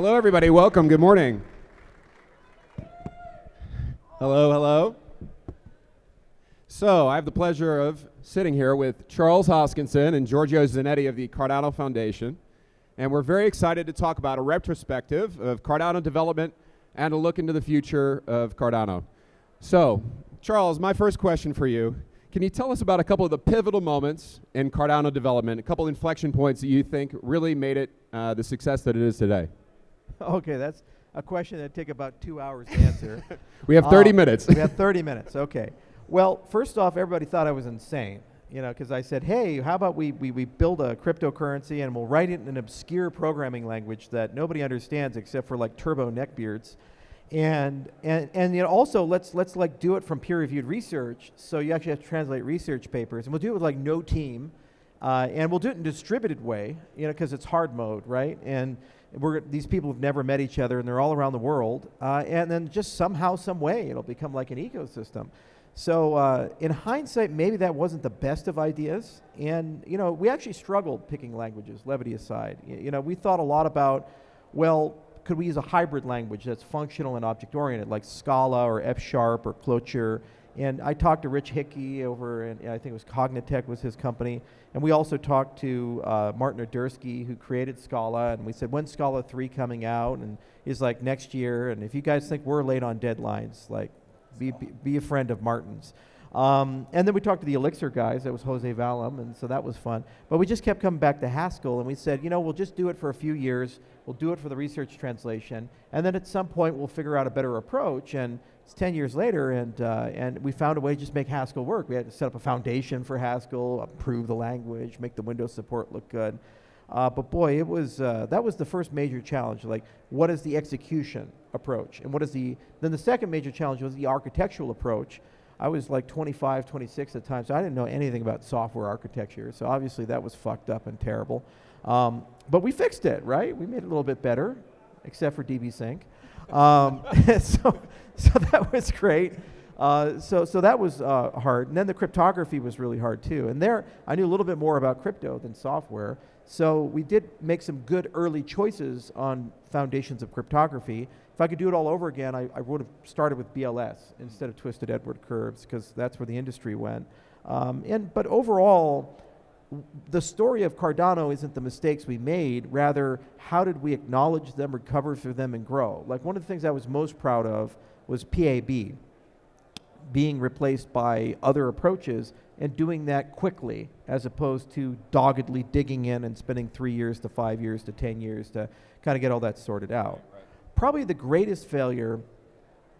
Hello, everybody. Welcome. Good morning. Hello, hello. So I have the pleasure of sitting here with Charles Hoskinson and Giorgio Zinetti of the Cardano Foundation. And we're very excited to talk about a retrospective of Cardano development and a look into the future of Cardano. So, Charles, my first question for you. Can you tell us about a couple of the pivotal moments in Cardano development, a couple inflection points that you think really made it the success that it is today? Okay, that's a question that'd take about 2 hours to answer. We have 30 minutes. We have 30 minutes, okay. Well, first off, everybody thought I was insane, you know, because I said, hey, how about we build a cryptocurrency and we'll write it in an obscure programming language that nobody understands except for like turbo neckbeards. And you know, also let's like do it from peer-reviewed research, so you actually have to translate research papers, and we'll do it with like no team, and we'll do it in a distributed way, you know, because it's hard mode, right? And these people have never met each other, and they're all around the world, and then just somehow, some way, it'll become like an ecosystem. So in hindsight, maybe that wasn't the best of ideas, and you know, we actually struggled picking languages, levity aside. You know, we thought a lot about, well, could we use a hybrid language that's functional and object-oriented, like Scala or F# or Clojure? And I talked to Rich Hickey over, and I think it was Cognitech was his company, and we also talked to Martin Odersky, who created Scala, and we said, when's Scala 3 coming out? And he's like, next year, and if you guys think we're late on deadlines, like, be a friend of Martin's. And then we talked to the Elixir guys, that was Jose Valum, and so that was fun. But we just kept coming back to Haskell, and we said, you know, we'll just do it for a few years, we'll do it for the research translation, and then at some point we'll figure out a better approach, and it's 10 years later, and we found a way to just make Haskell work. We had to set up a foundation for Haskell, improve the language, make the Windows support look good. But boy, it was that was the first major challenge. Like, what is the execution approach? And then the second major challenge was the architectural approach. I was like 25, 26 at the time, so I didn't know anything about software architecture. So obviously that was fucked up and terrible. But we fixed it, right? We made it a little bit better, except for DB-Sync. So that was great. So that was hard. And then the cryptography was really hard too. And there, I knew a little bit more about crypto than software. So we did make some good early choices on foundations of cryptography. If I could do it all over again, I would have started with BLS instead of twisted Edward curves, because that's where the industry went. But overall, the story of Cardano isn't the mistakes we made, rather how did we acknowledge them, recover through them, and grow. Like, one of the things I was most proud of was PAB being replaced by other approaches, and doing that quickly as opposed to doggedly digging in and spending 3 years to 5 years to 10 years to kind of get all that sorted out. Right. Probably the greatest failure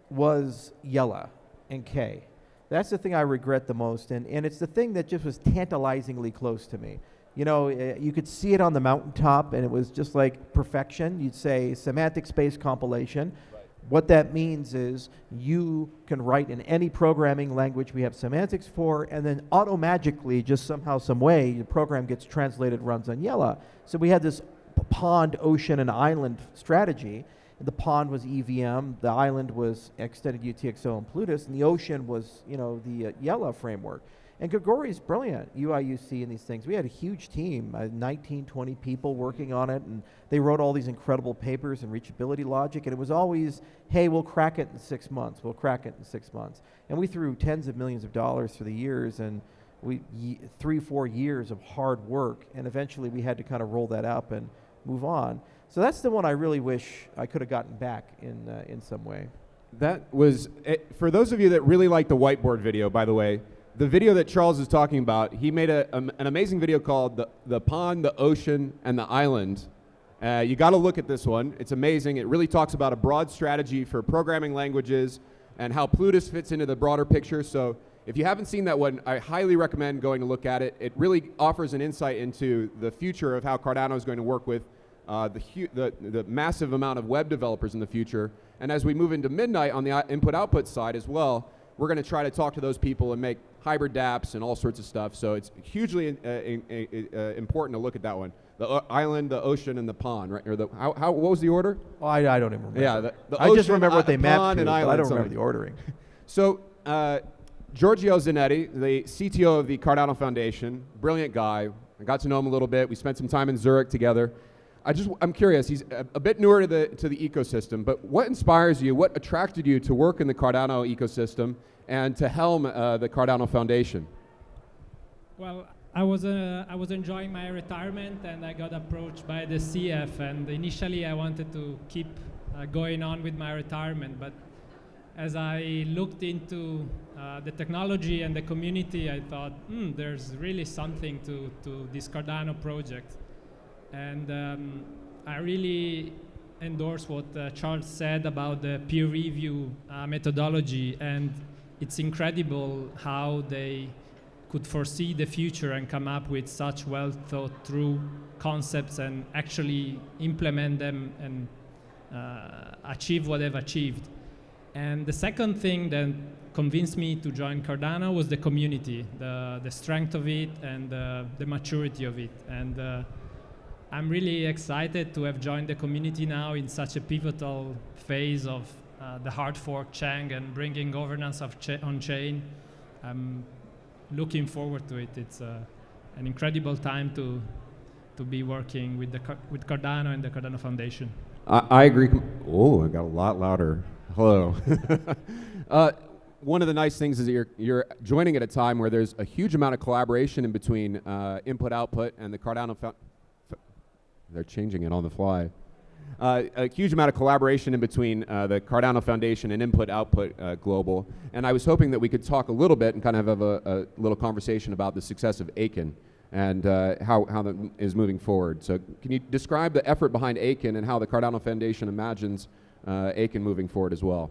was Yella and K. That's the thing I regret the most, and it's the thing that just was tantalizingly close to me. You know, you could see it on the mountaintop, and it was just like perfection. You'd say semantic space compilation. Right. What that means is you can write in any programming language we have semantics for, and then automagically, just somehow, some way, the program gets translated, runs on Yella. So we had this pond, ocean, and island strategy. The pond was EVM, the island was extended UTXO and Plutus, and the ocean was, you know, the Yella framework. And Grigori's brilliant, UIUC and these things. We had a huge team, 19, 20 people working on it, and they wrote all these incredible papers in reachability logic, and it was always, hey, we'll crack it in 6 months, we'll crack it in 6 months. And we threw tens of millions of dollars through the years, and 3-4 years of hard work, and eventually we had to kind of roll that up and move on. So that's the one I really wish I could have gotten back in some way. That was, for those of you that really like the whiteboard video, by the way, the video that Charles is talking about, he made an amazing video called the Pond, the Ocean, and the Island. You got to look at this one. It's amazing. It really talks about a broad strategy for programming languages and how Plutus fits into the broader picture. So if you haven't seen that one, I highly recommend going to look at it. It really offers an insight into the future of how Cardano is going to work with the massive amount of web developers in the future. And as we move into midnight on the input-output side as well, we're going to try to talk to those people and make hybrid dApps and all sorts of stuff. So it's hugely important to look at that one. The island, the ocean, and the pond, right? Or what was the order? Oh, I don't even remember. Yeah, the I ocean, just remember what they mapped to, and but island, I don't remember the ordering. So Giorgio Zinetti, the CTO of the Cardano Foundation, brilliant guy. I got to know him a little bit. We spent some time in Zurich together. I'm curious. He's a bit newer to the ecosystem, but what inspires you? What attracted you to work in the Cardano ecosystem and to helm the Cardano Foundation? Well, I was enjoying my retirement, and I got approached by the CF. And initially, I wanted to keep going on with my retirement, but as I looked into the technology and the community, I thought, there's really something to this Cardano project. And I really endorse what Charles said about the peer review methodology, and it's incredible how they could foresee the future and come up with such well thought through concepts and actually implement them and achieve what they've achieved. And the second thing that convinced me to join Cardano was the community, the strength of it and the maturity of it. And I'm really excited to have joined the community now in such a pivotal phase of the hard fork Chang and bringing governance on chain. I'm looking forward to it. It's an incredible time to be working with Cardano and the Cardano Foundation. I agree. Oh, I got a lot louder. Hello. One of the nice things is that you're joining at a time where there's a huge amount of collaboration in between input-output and the Cardano They're changing it on the fly. A huge amount of collaboration in between the Cardano Foundation and Input-Output Global. And I was hoping that we could talk a little bit and kind of have a little conversation about the success of Aiken and how that is moving forward. So can you describe the effort behind Aiken and how the Cardano Foundation imagines Aiken moving forward as well?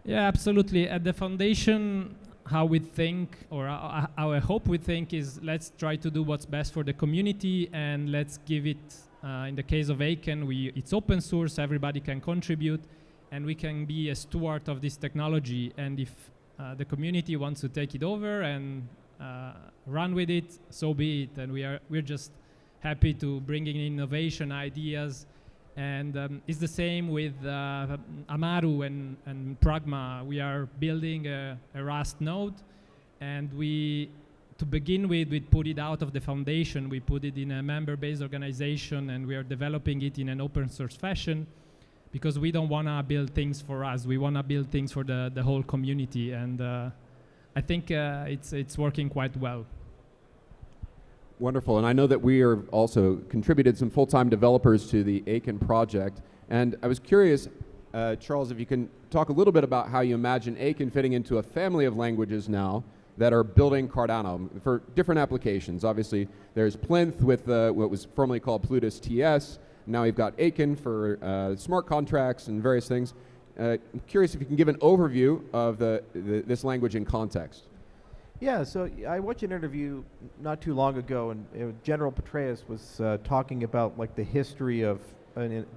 Yeah, absolutely. At the foundation, how we think, or how I hope we think, is let's try to do what's best for the community, and let's give it, in the case of Aiken, it's open source, everybody can contribute, and we can be a steward of this technology. And if the community wants to take it over and run with it, so be it. And we're just happy to bring in innovation, ideas. And it's the same with Amaru and Pragma. We are building a Rust node, and to begin with, we put it out of the foundation. We put it in a member-based organization, and we are developing it in an open source fashion because we don't want to build things for us. We want to build things for the whole community, and I think it's working quite well. Wonderful, and I know that we are also contributed some full-time developers to the Aiken project, and I was curious, Charles, if you can talk a little bit about how you imagine Aiken fitting into a family of languages now that are building Cardano for different applications. Obviously, there's Plinth with what was formerly called Plutus TS. Now we've got Aiken for smart contracts and various things. I'm curious if you can give an overview of this language in context. Yeah, so I watched an interview not too long ago, and General Petraeus was talking about like the history of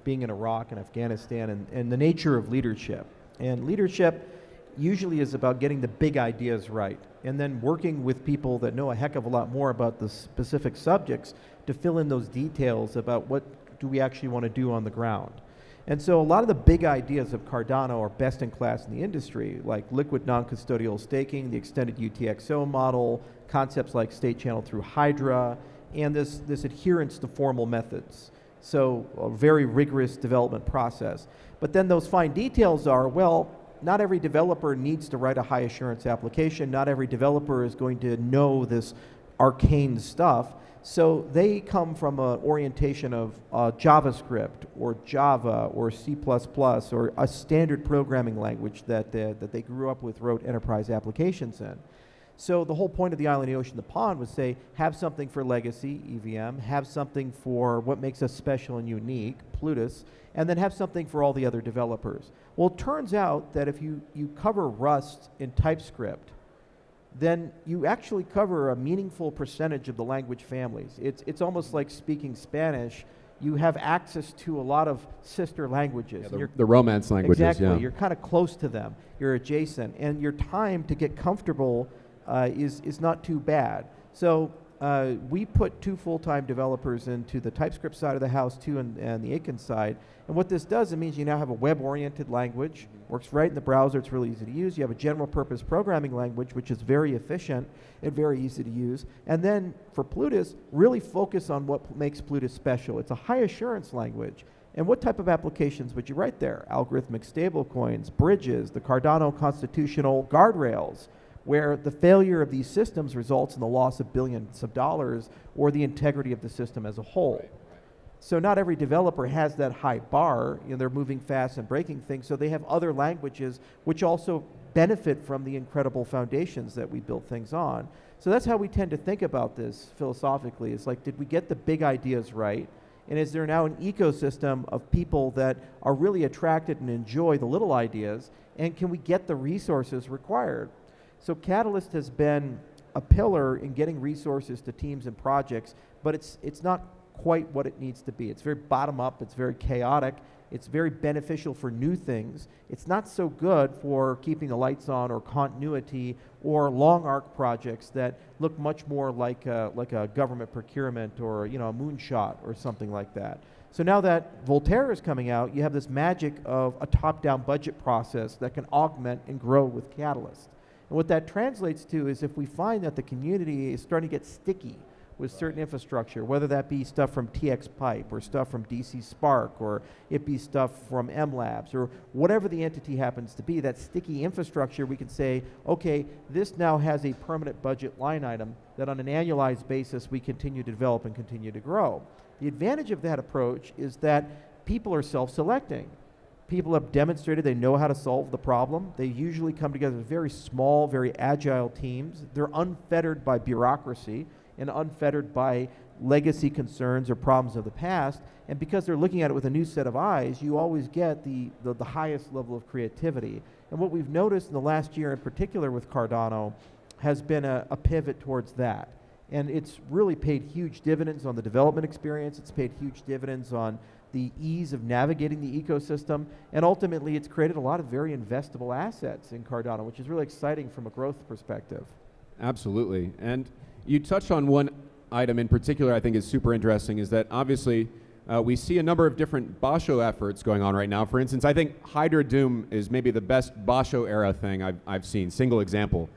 being in Iraq and Afghanistan and the nature of leadership. And leadership usually is about getting the big ideas right and then working with people that know a heck of a lot more about the specific subjects to fill in those details about what do we actually want to do on the ground. And so a lot of the big ideas of Cardano are best in class in the industry, like liquid non-custodial staking, the extended UTXO model, concepts like state channel through Hydra, and this adherence to formal methods. So a very rigorous development process. But then those fine details are, well, not every developer needs to write a high assurance application. Not every developer is going to know this arcane stuff. So they come from an orientation of JavaScript or Java or C++ or a standard programming language that they grew up with, wrote enterprise applications in. So the whole point of the Island, the Ocean, the Pond was say, have something for legacy, EVM, have something for what makes us special and unique, Plutus, and then have something for all the other developers. Well, it turns out that if you cover Rust in TypeScript, then you actually cover a meaningful percentage of the language families. It's almost like speaking Spanish. You have access to a lot of sister languages. Yeah, the Romance languages, exactly. Yeah. You're kind of close to them. You're adjacent. And your time to get comfortable is not too bad. So we put 2 full-time developers into the TypeScript side of the house, 2 and the Aiken side. And what this does, it means you now have a web-oriented language, works right in the browser, it's really easy to use. You have a general-purpose programming language, which is very efficient and very easy to use. And then for Plutus, really focus on what makes Plutus special. It's a high-assurance language. And what type of applications would you write there? Algorithmic stablecoins, bridges, the Cardano constitutional guardrails, where the failure of these systems results in the loss of billions of dollars or the integrity of the system as a whole. Right. So not every developer has that high bar. They're moving fast and breaking things, so they have other languages which also benefit from the incredible foundations that we built things on. So that's how we tend to think about this philosophically. It's like, did we get the big ideas right? And is there now an ecosystem of people that are really attracted and enjoy the little ideas? And can we get the resources required? So Catalyst has been a pillar in getting resources to teams and projects, but it's not quite what it needs to be. It's very bottom up, it's very chaotic, it's very beneficial for new things. It's not so good for keeping the lights on or continuity or long arc projects that look much more like a government procurement or a moonshot or something like that. So now that Voltaire is coming out, you have this magic of a top-down budget process that can augment and grow with Catalyst. And what that translates to is if we find that the community is starting to get sticky with certain infrastructure, whether that be stuff from TX Pipe or stuff from DC Spark or it be stuff from MLabs or whatever the entity happens to be, that sticky infrastructure, we can say, okay, this now has a permanent budget line item that on an annualized basis we continue to develop and continue to grow. The advantage of that approach is that people are self-selecting. People have demonstrated they know how to solve the problem. They usually come together as very small, very agile teams. They're unfettered by bureaucracy and unfettered by legacy concerns or problems of the past. And because they're looking at it with a new set of eyes, you always get the highest level of creativity. And what we've noticed in the last year in particular with Cardano has been a pivot towards that. And it's really paid huge dividends on the development experience. It's paid huge dividends on the ease of navigating the ecosystem, and ultimately it's created a lot of very investable assets in Cardano, which is really exciting from a growth perspective. Absolutely. And you touched on one item in particular I think is super interesting, is that obviously we see a number of different Basho efforts going on right now. For instance, I think Hydra Doom is maybe the best Basho era thing I've seen. Single example.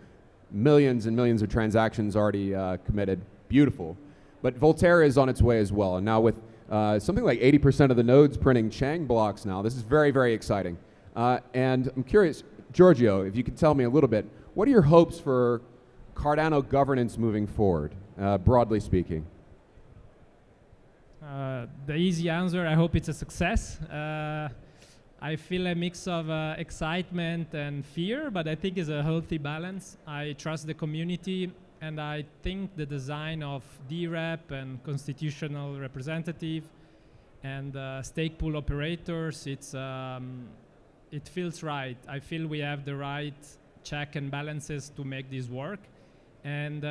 Millions and millions of transactions already committed. Beautiful. But Voltaire is on its way as well. And now with something like 80% of the nodes printing Chang blocks now. This is very, very exciting. And I'm curious, Giorgio, if you could tell me a little bit, what are your hopes for Cardano governance moving forward, broadly speaking? The easy answer, I hope it's a success. I feel a mix of excitement and fear, but I think it's a healthy balance. I trust the community, and I think the design of DREP and constitutional representative and stake pool operators, it feels right. I feel we have the right check and balances to make this work. And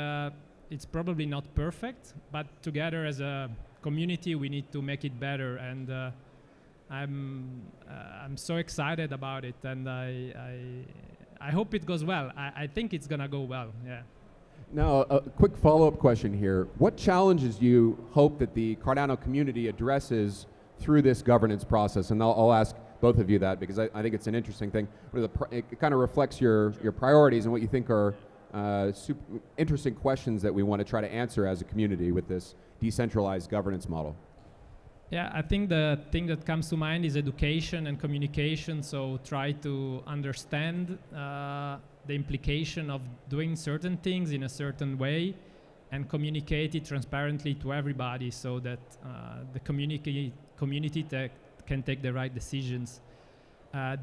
it's probably not perfect, but together as a community, we need to make it better. And I'm so excited about it, and I hope it goes well. I think it's gonna go well, yeah. Now, a quick follow-up question here. What challenges do you hope that the Cardano community addresses through this governance process? And I'll ask both of you that because I think it's an interesting thing. It kind of reflects your priorities and what you think are super interesting questions that we want to try to answer as a community with this decentralized governance model. Yeah, I think the thing that comes to mind is education and communication. So try to understand the implication of doing certain things in a certain way and communicate it transparently to everybody so that the community can take the right decisions.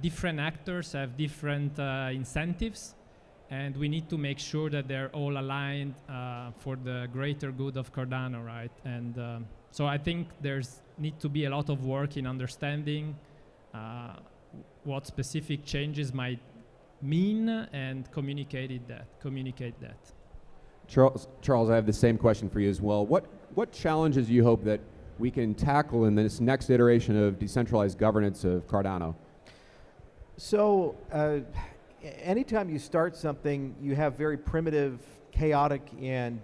Different actors have different incentives, and we need to make sure that they're all aligned for the greater good of Cardano, right? And so I think there's need to be a lot of work in understanding what specific changes might mean and communicate that. Charles, I have the same question for you as well. What challenges do you hope that we can tackle in this next iteration of decentralized governance of Cardano? So anytime you start something, you have very primitive chaotic and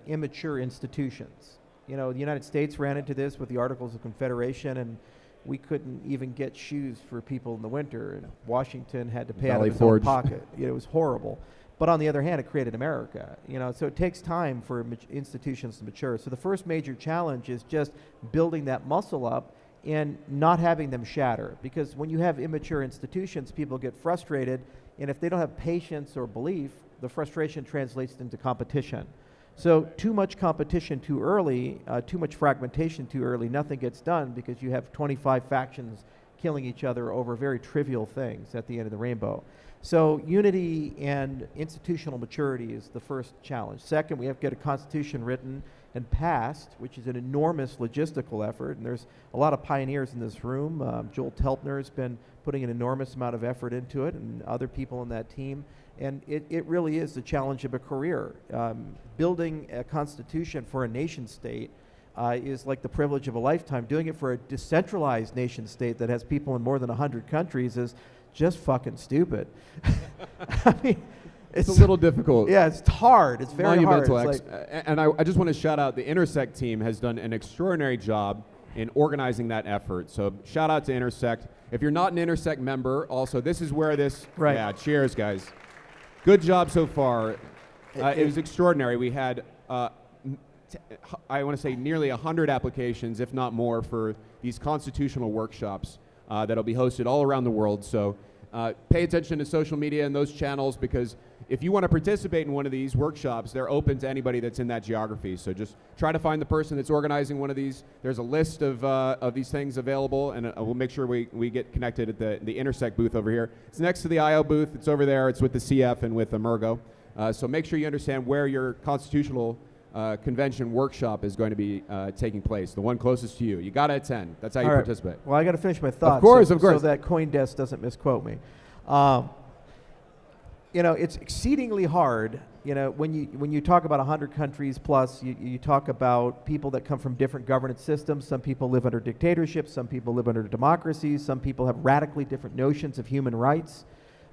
immature institutions. You know, the United States ran into this with the Articles of Confederation, and we couldn't even get shoes for people in the winter, and Washington had to pay out of his own pocket. You know, it was horrible. But on the other hand, it created America. You know, so it takes time for institutions to mature. So the first major challenge is just building that muscle up and not having them shatter. Because when you have immature institutions, people get frustrated, and if they don't have patience or belief, the frustration translates into competition. So too much competition too early, too much fragmentation too early, nothing gets done because you have 25 factions killing each other over very trivial things at the end of the rainbow. So unity and institutional maturity is the first challenge. Second, we have to get a constitution written and passed, which is an enormous logistical effort, and there's a lot of pioneers in this room. Joel Telpner has been putting an enormous amount of effort into it, and other people in that team. And it really is the challenge of a career. Building a constitution for a nation state is like the privilege of a lifetime. Doing it for a decentralized nation state that has people in more than 100 countries is just fucking stupid. I mean, it's a little difficult. Yeah, it's hard. It's very hard. And I just want to shout out the Intersect team has done an extraordinary job in organizing that effort. So shout out to Intersect. If you're not an Intersect member, also, this is where this, yeah, cheers, guys. Good job so far. It was extraordinary. We had, I want to say, nearly 100 applications, if not more, for these constitutional workshops that'll be hosted all around the world. So pay attention to social media and those channels, because if you want to participate in one of these workshops, they're open to anybody that's in that geography. So just try to find the person that's organizing one of these. There's a list of these things available, and we'll make sure we get connected at the Intersect booth over here. It's next to the IO booth. It's over there. It's with the CF and with Emergo. So make sure you understand where your constitutional convention workshop is going to be taking place, the one closest to you. You got to attend. That's how you participate. Well, I got to finish my thoughts. Of course. So that CoinDesk doesn't misquote me. You know, it's exceedingly hard. You know, when you talk about 100 countries plus, you talk about people that come from different governance systems. Some people live under dictatorships. Some people live under democracies. Some people have radically different notions of human rights.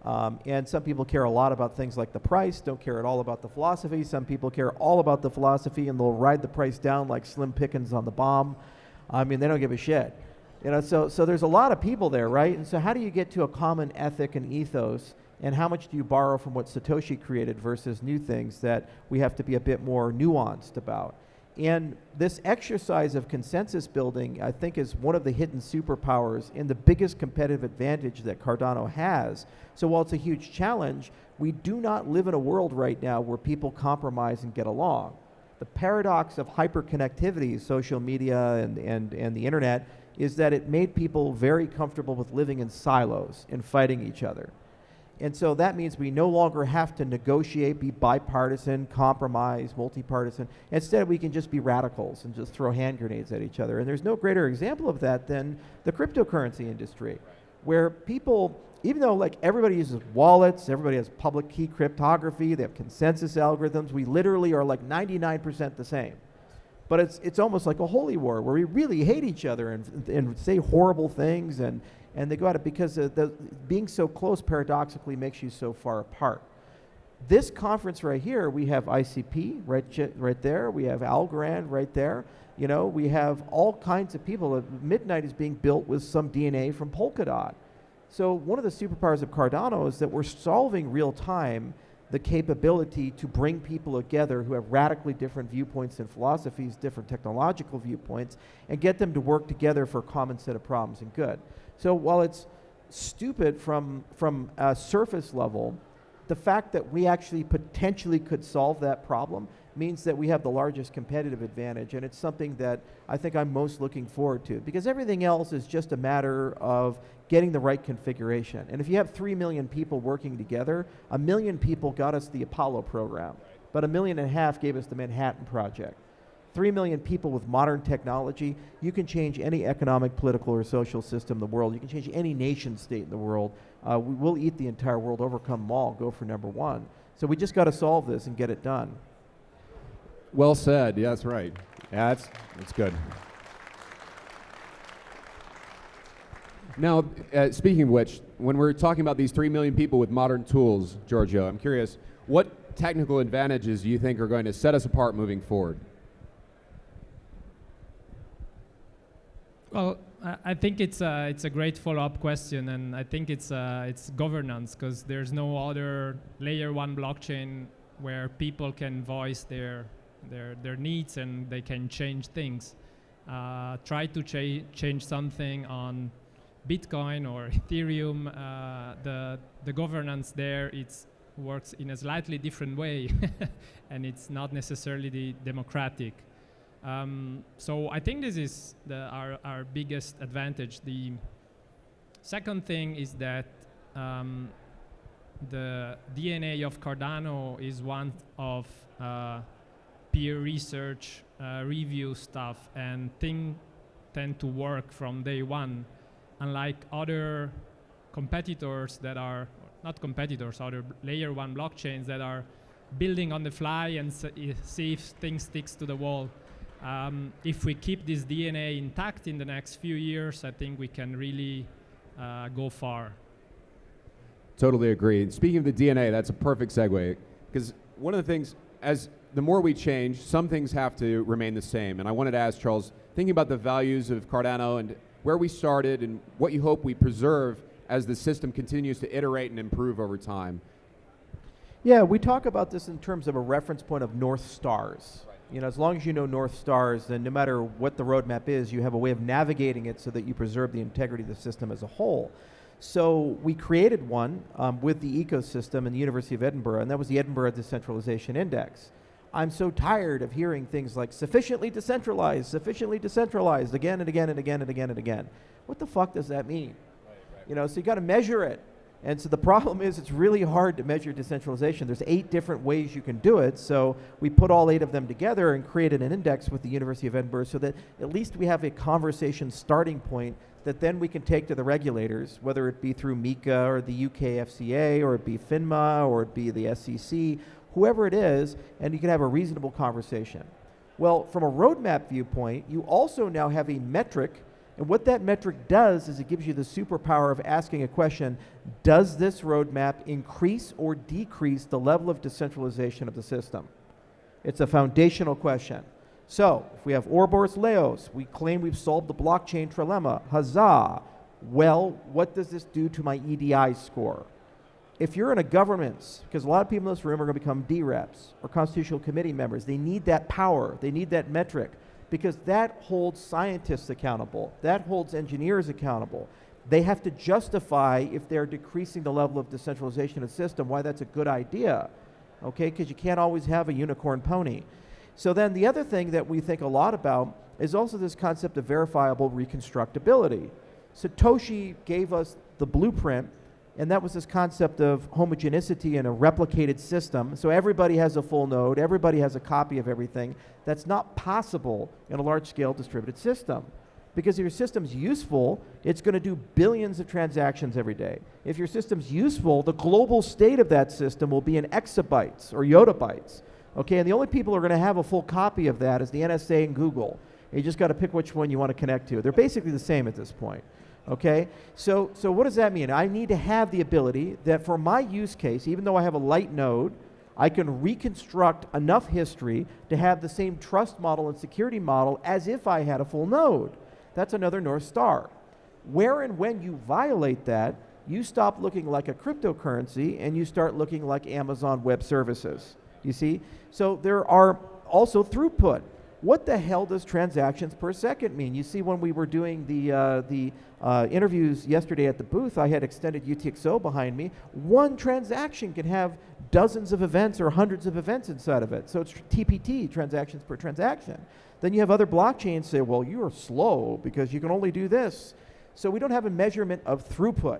And some people care a lot about things like the price, don't care at all about the philosophy. Some people care all about the philosophy, and they'll ride the price down like Slim Pickens on the bomb. I mean, they don't give a shit. You know, so there's a lot of people there, right? And so how do you get to a common ethic and ethos, and how much do you borrow from what Satoshi created versus new things that we have to be a bit more nuanced about? And this exercise of consensus building, I think, is one of the hidden superpowers and the biggest competitive advantage that Cardano has. So while it's a huge challenge, we do not live in a world right now where people compromise and get along. The paradox of hyperconnectivity, social media and the internet, is that it made people very comfortable with living in silos and fighting each other. And so that means we no longer have to negotiate, be bipartisan, compromise, multi-partisan. Instead, we can just be radicals and just throw hand grenades at each other. And there's no greater example of that than the cryptocurrency industry, where people, even though like everybody uses wallets, everybody has public key cryptography, they have consensus algorithms, we literally are like 99% the same. But it's almost like a holy war where we really hate each other and say horrible things, and they go at it because being so close paradoxically makes you so far apart. This conference right here, we have ICP right there. We have Algorand right there. You know, we have all kinds of people. Midnight is being built with some DNA from Polkadot. So one of the superpowers of Cardano is that we're solving real time the capability to bring people together who have radically different viewpoints and philosophies, different technological viewpoints, and get them to work together for a common set of problems and good. So while it's stupid from a surface level, the fact that we actually potentially could solve that problem means that we have the largest competitive advantage, and it's something that I think I'm most looking forward to, because everything else is just a matter of getting the right configuration. And if you have 3 million people working together, 1 million people got us the Apollo program, but 1.5 million gave us the Manhattan Project. 3 million people with modern technology, you can change any economic, political, or social system in the world. You can change any nation state in the world. We will eat the entire world, overcome them all, go for number one. So we just got to solve this and get it done. Well said. Yeah, that's right. Yeah, that's good. Now, speaking of which, when we're talking about these 3 million people with modern tools, Giorgio, I'm curious, what technical advantages do you think are going to set us apart moving forward? Well, I think it's a great follow-up question, and I think it's governance, because there's no other layer 1 blockchain where people can voice their needs and they can change things. Try to change something on Bitcoin or Ethereum, the governance there works in a slightly different way, and it's not necessarily democratic. So I think this is our biggest advantage. The second thing is that the DNA of Cardano is one of peer research, review stuff, and things tend to work from day one, unlike other competitors that are, not competitors, other layer 1 blockchains that are building on the fly and see if things sticks to the wall. If we keep this DNA intact in the next few years, I think we can really go far. Totally agree. Speaking of the DNA, that's a perfect segue, because one of the things, as the more we change, some things have to remain the same. And I wanted to ask Charles, thinking about the values of Cardano and where we started and what you hope we preserve as the system continues to iterate and improve over time. Yeah, we talk about this in terms of a reference point of North Stars. You know, as long as you know North Stars, then no matter what the roadmap is, you have a way of navigating it so that you preserve the integrity of the system as a whole. So we created one with the ecosystem and the University of Edinburgh, and that was the Edinburgh Decentralization Index. I'm so tired of hearing things like sufficiently decentralized again and again and again and again and again. What the fuck does that mean? Right. You know, so you got to measure it. And so the problem is it's really hard to measure decentralization. There's 8 different ways you can do it. So we put all 8 of them together and created an index with the University of Edinburgh so that at least we have a conversation starting point that then we can take to the regulators, whether it be through MiCA or the UK FCA or it be FINMA or it be the SEC, whoever it is, and you can have a reasonable conversation. Well, from a roadmap viewpoint, you also now have a metric. And what that metric does is it gives you the superpower of asking a question, does this roadmap increase or decrease the level of decentralization of the system? It's a foundational question. So, if we have Ouroboros Laos, we claim we've solved the blockchain trilemma, huzzah. Well, what does this do to my EDI score? If you're in a government, because a lot of people in this room are going to become DREPs or constitutional committee members, they need that power, they need that metric, because that holds scientists accountable, that holds engineers accountable. They have to justify if they're decreasing the level of decentralization of the system, why that's a good idea, okay? Because you can't always have a unicorn pony. So then the other thing that we think a lot about is also this concept of verifiable reconstructibility. Satoshi gave us the blueprint, and that was this concept of homogeneity in a replicated system. So everybody has a full node, everybody has a copy of everything. That's not possible in a large-scale distributed system. Because if your system's useful, it's going to do billions of transactions every day. If your system's useful, the global state of that system will be in exabytes or yottabytes. Okay, and the only people who are going to have a full copy of that is the NSA and Google. You just got to pick which one you want to connect to. They're basically the same at this point. Okay, so what does that mean? I need to have the ability that for my use case, even though I have a light node, I can reconstruct enough history to have the same trust model and security model as if I had a full node. That's another North Star. Where and when you violate that, you stop looking like a cryptocurrency and you start looking like Amazon Web Services. You see? So there are also throughput. What the hell does transactions per second mean? You see, when we were doing the interviews yesterday at the booth, I had extended UTXO behind me. One transaction can have dozens of events or hundreds of events inside of it. So it's TPT, transactions per transaction. Then you have other blockchains say, well, you are slow because you can only do this. So we don't have a measurement of throughput.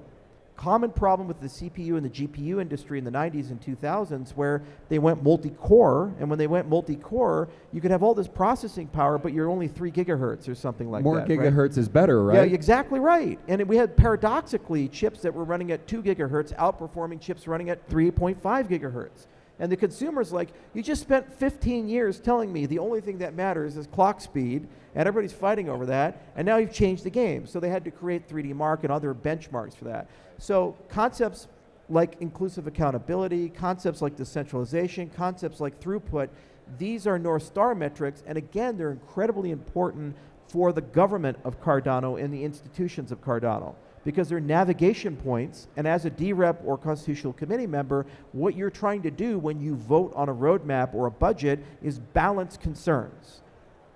Common problem with the CPU and the GPU industry in the 90s and 2000s where they went multi-core, and when they went multi-core, you could have all this processing power, but you're only 3 gigahertz or something like More that. More gigahertz right? is better, right? Yeah, exactly right. And we had paradoxically chips that were running at 2 gigahertz outperforming chips running at 3.5 gigahertz. And the consumer's like, you just spent 15 years telling me the only thing that matters is clock speed, and everybody's fighting over that, and now you've changed the game. So they had to create 3D Mark and other benchmarks for that. So concepts like inclusive accountability, concepts like decentralization, concepts like throughput, these are North Star metrics, and again, they're incredibly important for the government of Cardano and the institutions of Cardano, because they're navigation points, and as a DREP or Constitutional Committee member, what you're trying to do when you vote on a roadmap or a budget is balance concerns.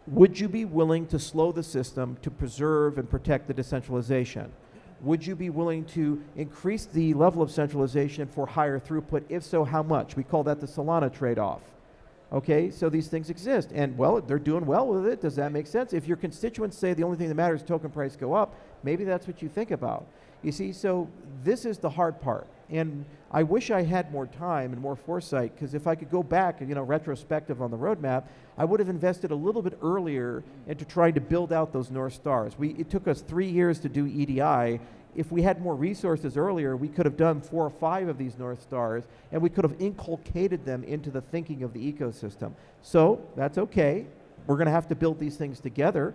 Would you be willing to slow the system to preserve and protect the decentralization? Would you be willing to increase the level of centralization for higher throughput? If so, how much? We call that the Solana trade-off. Okay, so these things exist, and well, they're doing well with it. Does that make sense? If your constituents say the only thing that matters is token price go up, maybe that's what you think about. You see, so this is the hard part, and I wish I had more time and more foresight, because if I could go back, retrospective on the roadmap, I would have invested a little bit earlier into trying to build out those North Stars. It took us 3 years to do EDI. If we had more resources earlier, we could have done 4 or 5 of these North Stars, and we could have inculcated them into the thinking of the ecosystem. So that's okay. We're going to have to build these things together.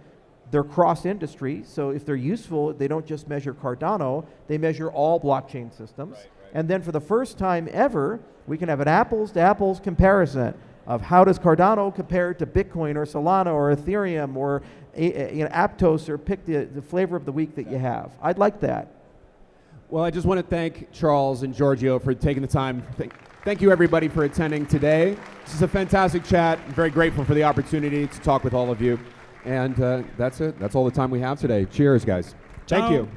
They're cross-industry, so if they're useful, they don't just measure Cardano, they measure all blockchain systems. Right. And then for the first time ever, we can have an apples-to-apples comparison of how does Cardano compare to Bitcoin or Solana or Ethereum or Aptos, or pick the flavor of the week that you have. I'd like that. Well, I just want to thank Charles and Giorgio for taking the time. Thank you, everybody, for attending today. This is a fantastic chat. I'm very grateful for the opportunity to talk with all of you. And that's it. That's all the time we have today. Cheers, guys. Ciao. Thank you.